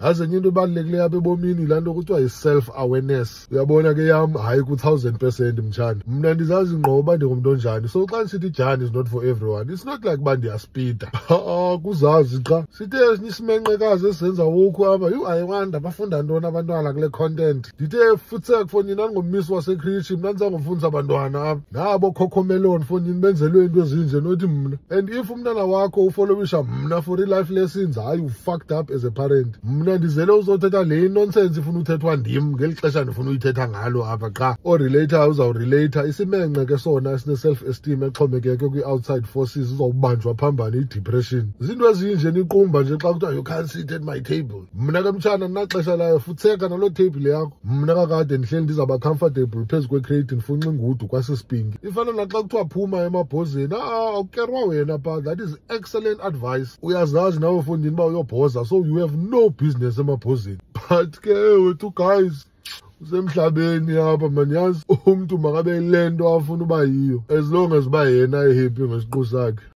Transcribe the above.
yazi enye into ebalulekile yapha ebomini laa nto kuthiwa yi-self-awareness. Uyabona ke yam hayi ku-1000% mtshana. Mna ndizazi ngqo uba ndingumntu onjani. So xa ndisithi ijani is not for everyone, it's not like uba ndiyaspida. Kuzazi xa. Sithe isimenqekazi esizenza wokhu apha, yhu ayiwanda bafunda ntoni abantwana kule content. Ndithe futsek fonini andingomisi wasekrishi, mna ndizangofundisa abantwana apha. Nabo Cocomelon fonini benzelwe into ezinje nothi mna. And if umntana wakho ufolowisha mna for i-life lessons, hayi you fucked up as a parent. Mna ndizele uzothetha le nonsense ifuna uthethwa ndim ngeli xesha ndifuna uyithetha ngalo apha qha. Orelator uzawurelator, isimenxe ke sona esine-self-esteem exhomekeke kwi-outside forces uzawubanjwa phambane i-depression. Zinto ezinje niqumba nje xa kuthiwa you can't sit at my table. Mna ke mtshana ndinaxesha layo futheka naloo table yakho. Mna kakade ndihleli ndizawuba comfortable phezu kwecrate ndifunxa ingudu kwasisipingi. Ifana naxa kuthiwa phuma emabhozeni, awukerwa wena pha. That is excellent advice. Uyazazi nawe fondini uba uyobhoza, so you have no business emabhozeni. But ke wethu guys, usemhlabeni apha manyazi umntu makabe le nto afuna uba yiyo, as long as uba yena ehappy ngesiqu sakhe.